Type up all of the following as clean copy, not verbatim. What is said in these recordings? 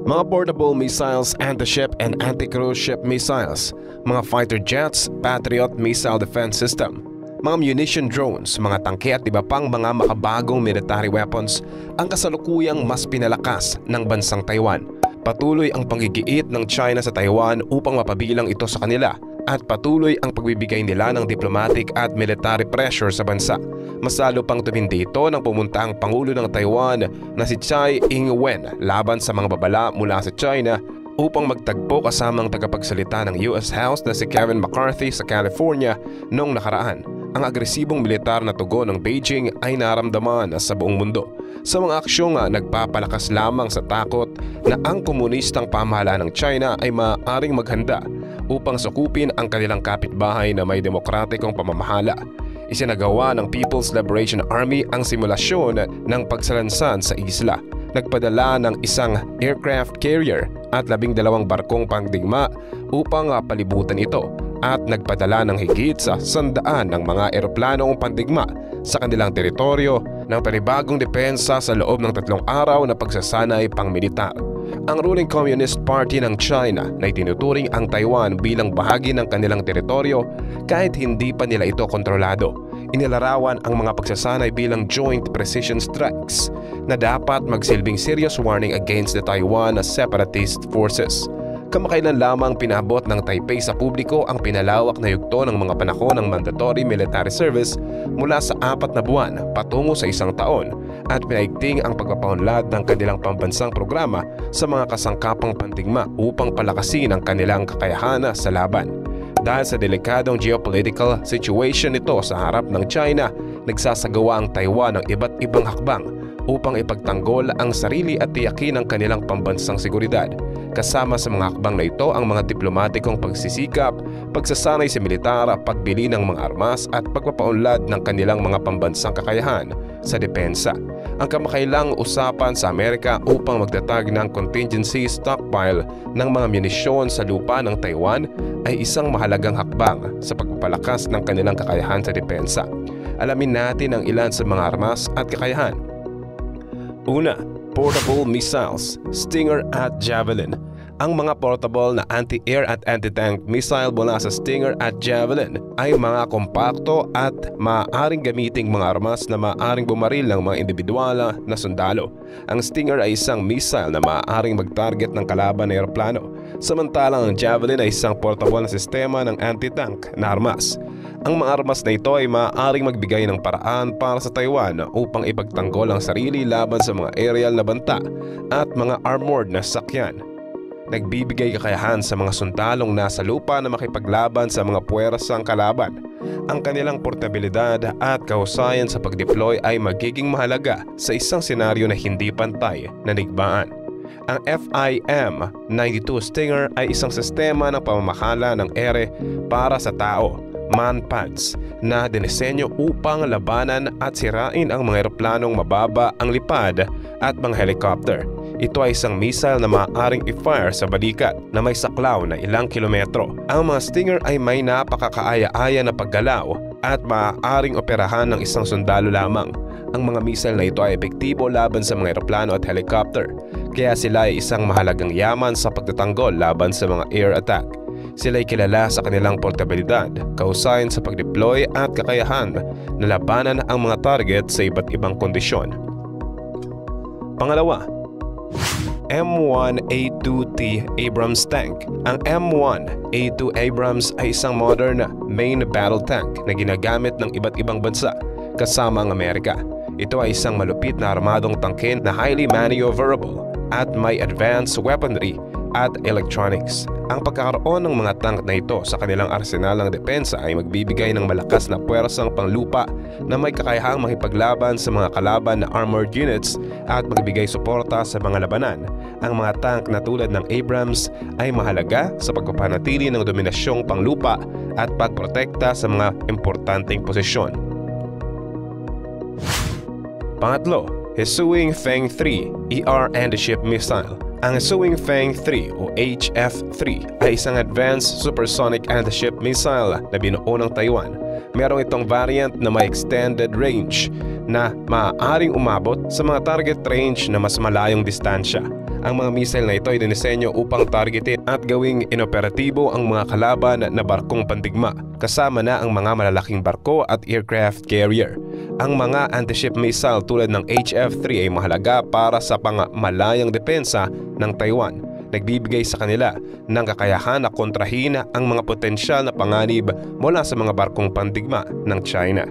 Mga portable missiles, anti-ship and anti-cruise ship missiles, mga fighter jets, Patriot missile defense system, mga munition drones, mga tangke at iba pang mga makabagong military weapons ang kasalukuyang mas pinalakas ng bansang Taiwan. Patuloy ang panggigiit ng China sa Taiwan upang mapabilang ito sa kanila at patuloy ang pagbibigay nila ng diplomatic at military pressure sa bansa. Mas lalo pang tumindi ito nang pumunta ang Pangulo ng Taiwan na si Tsai Ing-wen laban sa mga babala mula sa China upang magtagpo kasamang tagapagsalita ng US House na si Kevin McCarthy sa California noong nakaraan. Ang agresibong militar na tugon ng Beijing ay naramdaman sa buong mundo sa mga aksyong nagpapalakas lamang sa takot na ang komunistang pamahalaan ng China ay maaaring maghanda upang sakupin ang kanilang kapitbahay na may demokratikong pamamahala. Isinagawa ng People's Liberation Army ang simulasyon ng pagsalansan sa isla. Nagpadala ng isang aircraft carrier at 12 barkong pangdigma upang palibutan ito at nagpadala ng higit sa 100 ng mga eroplanong pandigma sa kanilang teritoryo ng panibagong depensa sa loob ng 3 araw na pagsasanay pang-militar. Ang ruling Communist Party ng China na itinuturing ang Taiwan bilang bahagi ng kanilang teritoryo kahit hindi pa nila ito kontrolado. Inilarawan ang mga pagsasanay bilang joint precision strikes na dapat magsilbing serious warning against the Taiwan separatist forces. Kamakailan lamang pinabot ng Taipei sa publiko ang pinalawak na yugto ng mga panahon ng mandatory military service mula sa 4 na buwan patungo sa 1 taon at pinaigting ang pagpapaunlad ng kanilang pambansang programa sa mga kasangkapang pandigma upang palakasin ang kanilang kakayahan sa laban. Dahil sa delikadong geopolitical situation nito sa harap ng China, nagsasagawa ang Taiwan ng iba't ibang hakbang upang ipagtanggol ang sarili at tiyakin ang kanilang pambansang seguridad. Kasama sa mga hakbang na ito ang mga diplomatikong pagsisikap, pagsasanay sa militar, pagbili ng mga armas at pagpapaunlad ng kanilang mga pambansang kakayahan sa depensa. Ang kamakailang usapan sa Amerika upang magtatag ng contingency stockpile ng mga munisyon sa lupa ng Taiwan ay isang mahalagang hakbang sa pagpapalakas ng kanilang kakayahan sa depensa. Alamin natin ang ilan sa mga armas at kakayahan. Una, portable missiles, Stinger at Javelin. Ang mga portable na anti-air at anti-tank missile mula sa Stinger at Javelin ay mga kompakto at maaaring gamiting mga armas na maaaring bumaril ng mga individual na sundalo. Ang Stinger ay isang missile na maaaring mag-target ng kalaban na eroplano, samantalang ang Javelin ay isang portable na sistema ng anti-tank na armas. Ang mga armas na ito ay maaaring magbigay ng paraan para sa Taiwan upang ipagtanggol ang sarili laban sa mga aerial na banta at mga armored na sakyan. Nagbibigay kakayahan sa mga sundalong nasa lupa na makipaglaban sa mga puwersang kalaban. Ang kanilang portabilidad at kahusayan sa pag-deploy ay magiging mahalaga sa isang senaryo na hindi pantay na digmaan. Ang FIM-92 Stinger ay isang sistema ng pamamahala ng ere para sa tao, manpads, na dinisenyo upang labanan at sirain ang mga eroplanong mababa ang lipad at mga helicopter. Ito ay isang missile na maaaring i-fire sa balikat na may saklaw na ilang kilometro. Ang mga Stinger ay may napakakaaya-aya na paggalaw at maaaring operahan ng isang sundalo lamang. Ang mga missile na ito ay epektibo laban sa mga eroplano at helicopter, kaya sila ay isang mahalagang yaman sa pagtatanggol laban sa mga air attack. Sila ay kilala sa kanilang portabilidad, kahusayan sa pag-deploy at kakayahan na labanan ang mga target sa iba't ibang kondisyon. Pangalawa, M1A2T Abrams tank. Ang M1A2 Abrams ay isang modern main battle tank na ginagamit ng iba't ibang bansa kasama ang Amerika. Ito ay isang malupit na armadong tangke na highly maneuverable at may advanced weaponry at electronics. Ang pagkakaroon ng mga tank na ito sa kanilang arsenal ng depensa ay magbibigay ng malakas na puwersang panglupa na may kakayahang makipaglaban sa mga kalaban na armored units at magbigay suporta sa mga labanan. Ang mga tank na tulad ng Abrams ay mahalaga sa pagpapanatili ng dominasyong panglupa at pagprotekta sa mga importanteng posisyon. Pangatlo, Hesuing Feng-3 ER Anti-Ship Missile. Ang Hesuing Feng-3 o HF-3 ay isang advanced supersonic anti-ship missile na binuo ng Taiwan. Merong itong variant na may extended range na maaaring umabot sa mga target range na mas malayong distansya. Ang mga missile na ito ay dinisenyo upang targetin at gawing inoperatibo ang mga kalaban na barkong pandigma, kasama na ang mga malalaking barko at aircraft carrier. Ang mga anti-ship missile tulad ng HF-3 ay mahalaga para sa pangmalayang depensa ng Taiwan. Nagbibigay sa kanila ng kakayahan na kontrahin ang mga potensyal na panganib mula sa mga barkong pandigma ng China.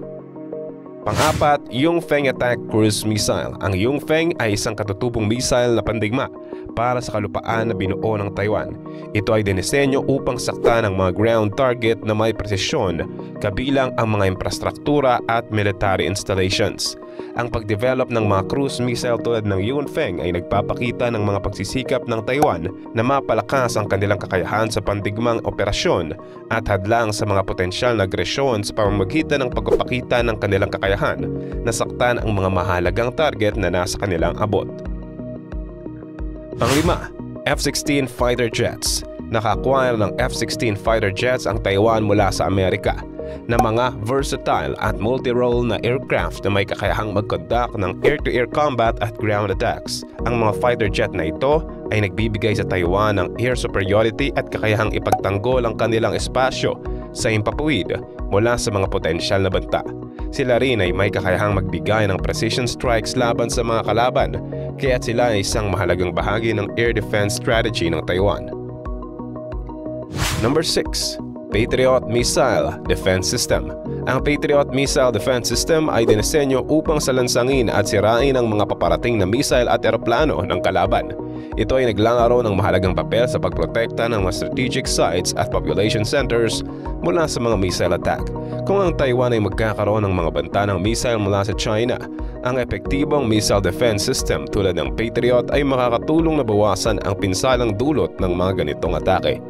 Pang-apat, Yongfeng Attack Cruise Missile. Ang Yongfeng ay isang katutubong missile na pandigma para sa kalupaan na binuo ng Taiwan. Ito ay dinisenyo upang saktan ang mga ground target na may presisyon, kabilang ang mga infrastruktura at military installations. Ang pagdevelop ng mga cruise missile tulad ng Yongfeng ay nagpapakita ng mga pagsisikap ng Taiwan na mapalakas ang kanilang kakayahan sa pandigmang operasyon at hadlang sa mga potensyal na agresyon sa pamamagitan ng pagpapakita ng kanilang kakayahan na saktan ang mga mahalagang target na nasa kanilang abot. Pang-lima, F-16 fighter jets. Naka-acquire ng F-16 fighter jets ang Taiwan mula sa Amerika na mga versatile at multi-role na aircraft na may kakayahang mag-conduct ng air-to-air combat at ground attacks. Ang mga fighter jet na ito ay nagbibigay sa Taiwan ng air superiority at kakayahang ipagtanggol ang kanilang espasyo sa himpapawid mula sa mga potensyal na banta. Sila rin ay may kakayahang magbigay ng precision strikes laban sa mga kalaban, kaya sila ay isang mahalagang bahagi ng air defense strategy ng Taiwan. Number 6. Patriot Missile Defense System. Ang Patriot Missile Defense System ay dinisenyo upang salansangin at sirain ang mga paparating na missile at eroplano ng kalaban. Ito ay naglalaro ng mahalagang papel sa pagprotekta ng mga strategic sites at population centers mula sa mga missile attack. Kung ang Taiwan ay magkakaroon ng mga banta ng missile mula sa China, ang epektibong missile defense system tulad ng Patriot ay makakatulong na bawasan ang pinsalang dulot ng mga ganitong atake.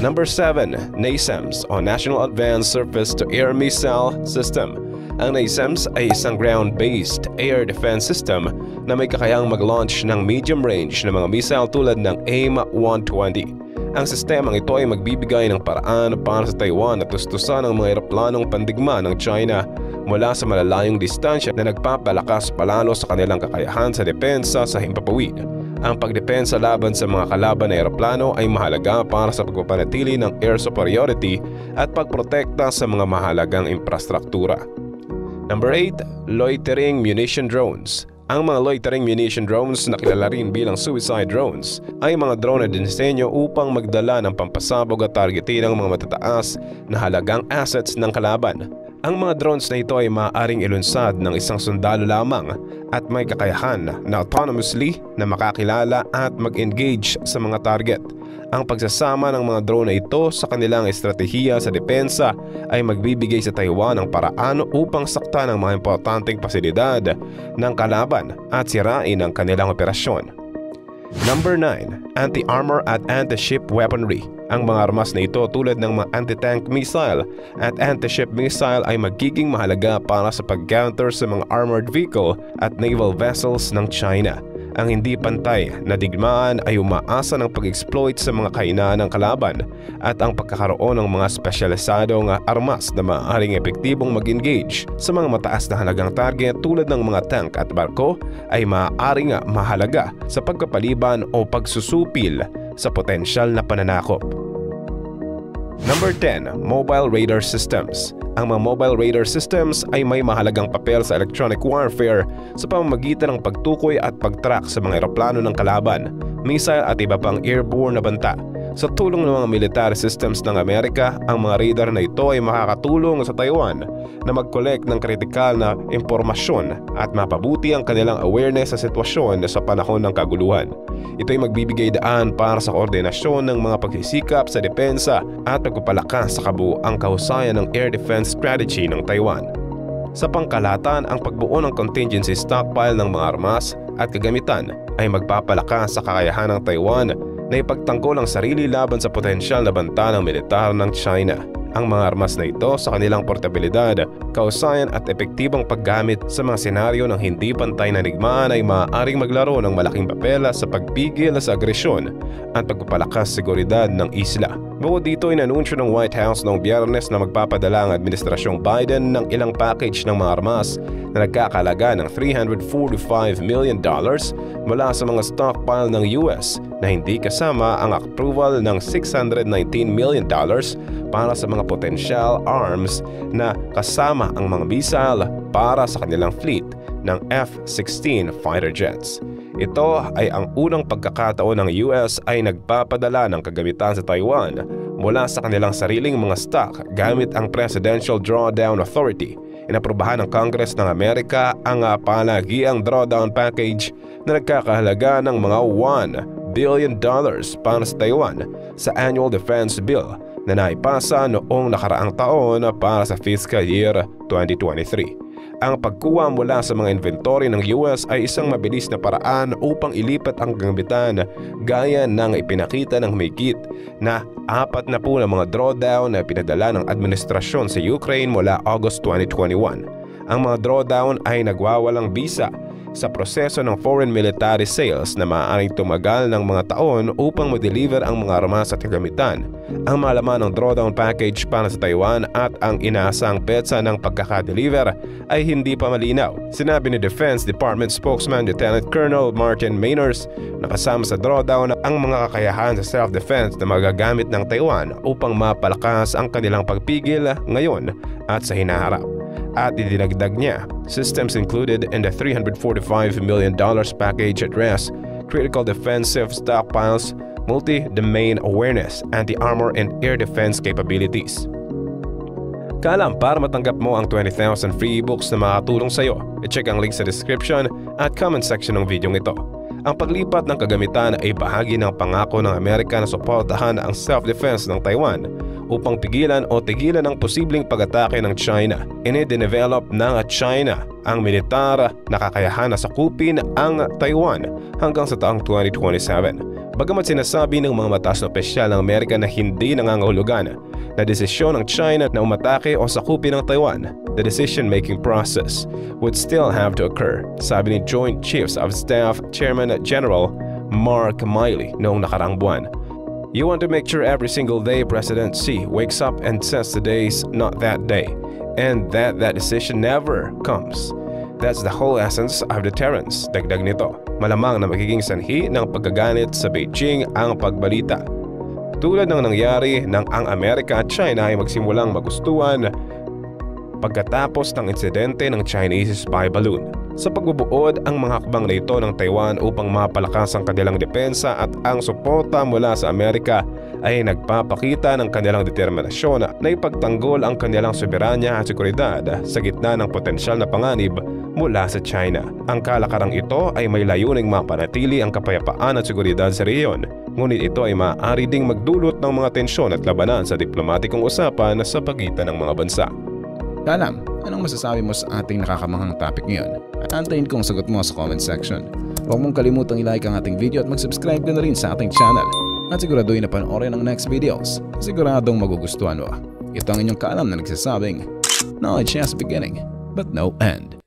Number 7. NASAMS o National Advanced Surface-to-Air Missile System. Ang NASAMS ay isang ground-based air defense system na may kakayahang mag-launch ng medium-range na mga missile tulad ng AIM-120. Ang sistemang ito ay magbibigay ng paraan para sa Taiwan na tustusan ang mga eroplanong pandigma ng China mula sa malalayong distansya na nagpapalakas palalo sa kanilang kakayahan sa depensa sa himpapawid. Ang pagdepensa laban sa mga kalaban na eroplano ay mahalaga para sa pagpapanatili ng air superiority at pagprotekta sa mga mahalagang infrastruktura. Number 8. Loitering Munition Drones. Ang mga loitering munition drones na kilala rin bilang suicide drones ay mga drone na dinisenyo upang magdala ng pampasabog at targetin ang mga matataas na halagang assets ng kalaban. Ang mga drones na ito ay maaaring ilunsad ng isang sundalo lamang at may kakayahan na autonomously na makakilala at mag-engage sa mga target. Ang pagsasama ng mga drone na ito sa kanilang estratehiya sa depensa ay magbibigay sa Taiwan ng paraan upang saktan ang mga importanteng pasilidad ng kalaban at sirain ang kanilang operasyon. Number 9. Anti-armor at anti-ship weaponry. Ang mga armas na ito tulad ng mga anti-tank missile at anti-ship missile ay magiging mahalaga para sa pag-counter sa mga armored vehicle at naval vessels ng China. Ang hindi pantay na digmaan ay umaasa ng pag-exploit sa mga kahinaan ng kalaban at ang pagkakaroon ng mga spesyalisadong armas na maaaring epektibong mag-engage sa mga mataas na halagang target tulad ng mga tank at barko ay maaaring mahalaga sa pagkapaliban o pagsusupil sa potensyal na pananakop. Number 10. Mobile Radar Systems. Ang mga mobile radar systems ay may mahalagang papel sa electronic warfare sa pamamagitan ng pagtukoy at pag-track sa mga eroplano ng kalaban, missile at iba pang airborne na banta. Sa tulong ng mga military systems ng Amerika, ang mga radar na ito ay makakatulong sa Taiwan na mag-collect ng kritikal na impormasyon at mapabuti ang kanilang awareness sa sitwasyon sa panahon ng kaguluhan. Ito ay magbibigay daan para sa koordinasyon ng mga pagsisikap sa depensa at pagpapalakas sa kabuuang kahusayan ng air defense strategy ng Taiwan. Sa pangkalahatan, ang pagbuo ng contingency stockpile ng mga armas at kagamitan ay magpapalakas sa kakayahan ng Taiwan na ipagtanggol ang sarili laban sa potensyal na banta ng militar ng China. Ang mga armas na ito sa kanilang portabilidad, kausayan at epektibong paggamit sa mga senaryo ng hindi pantay na digmaan ay maaaring maglaro ng malaking papel sa pagpigil sa agresyon at pagpapalakas seguridad ng isla. Bukod dito, inanunsyo ng White House noong Biyernes na magpapadala ang administrasyong Biden ng ilang package ng mga armas na nagkakalaga ng $345 million mula sa mga stockpile ng US na hindi kasama ang approval ng $619 million para sa mga potential arms na kasama ang mga missile para sa kanilang fleet ng F-16 fighter jets. Ito ay ang unang pagkakataon ng US ay nagpapadala ng kagamitan sa Taiwan mula sa kanilang sariling mga stock gamit ang Presidential Drawdown Authority. Inaprubahan ng Congress ng Amerika ang palagiang drawdown package na nagkakahalaga ng mga $1 billion para sa Taiwan sa Annual Defense Bill na naipasa noong nakaraang taon para sa fiscal year 2023. Ang pagkuha mula sa mga inventory ng US ay isang mabilis na paraan upang ilipat ang kagamitan gaya ng ipinakita ng mahigit na 40 na mga drawdown na pinadala ng administrasyon sa Ukraine mula August 2021. Ang mga drawdown ay nagwawalang bisa sa proseso ng foreign military sales na maaaring tumagal ng mga taon upang ma-deliver ang mga armas at kagamitan. Ang malaman ng drawdown package para sa Taiwan at ang inaasang petsa ng pagkakadeliver ay hindi pa malinaw. Sinabi ni Defense Department spokesman Lieutenant Colonel Martin Mainors na kasama sa drawdown ang mga kakayahan sa self-defense na magagamit ng Taiwan upang mapalakas ang kanilang pagpigil ngayon at sa hinaharap. At idinagdag niya, systems included in the $345 million package address critical defensive stockpiles, multi-domain awareness, anti-armor and air defense capabilities. Kaalam, para matanggap mo ang 20,000 free ebooks na makatulong sa iyo, i-check ang link sa description at comment section ng video ito. Ang paglipat ng kagamitan ay bahagi ng pangako ng Amerika na suportahan ang self-defense ng Taiwan upang pigilan o tigilan ang posibleng pag-atake ng China. Ine-develop ng China ang militar na kakayahan na sakupin ang Taiwan hanggang sa taong 2027. Bagamat sinasabi ng mga mataas na opisyal ng Amerika na hindi nangangahulugan na desisyon ng China na umatake o sakupin ang Taiwan, the decision-making process would still have to occur, sabi ni Joint Chiefs of Staff Chairman General Mark Milley noong nakarang buwan. You want to make sure every single day President Xi wakes up and says today's not that day, and that decision never comes. That's the whole essence of deterrence, dagdag nito. Malamang na magiging sanhi ng pagkaganit sa Beijing ang pagbalita. Tulad ng nangyari nang ang Amerika at China ay magsimulang magustuhan pagkatapos ng insidente ng Chinese spy balloon. Sa pagbubuod ang mga hakbang na ito ng Taiwan upang mapalakas ang kanilang depensa at ang suporta mula sa Amerika ay nagpapakita ng kanilang determinasyon na ipagtanggol ang kanilang soberanya at seguridad sa gitna ng potensyal na panganib mula sa China. Ang kalakarang ito ay may layuning mapanatili ang kapayapaan at seguridad sa rehiyon, ngunit ito ay maaari ding magdulot ng mga tensyon at labanan sa diplomatikong usapan sa pagitan ng mga bansa. Kalam, anong masasabi mo sa ating nakakamanghang topic ngayon? At antayin kong sagot mo sa comment section. Huwag mong kalimutang i-like ang ating video at mag-subscribe ka na rin sa ating channel. At siguraduhin na panoorin ang next videos. Siguradong magugustuhan mo. Ito ang inyong Kalam na nagsasabing, knowledge has beginning, but no end.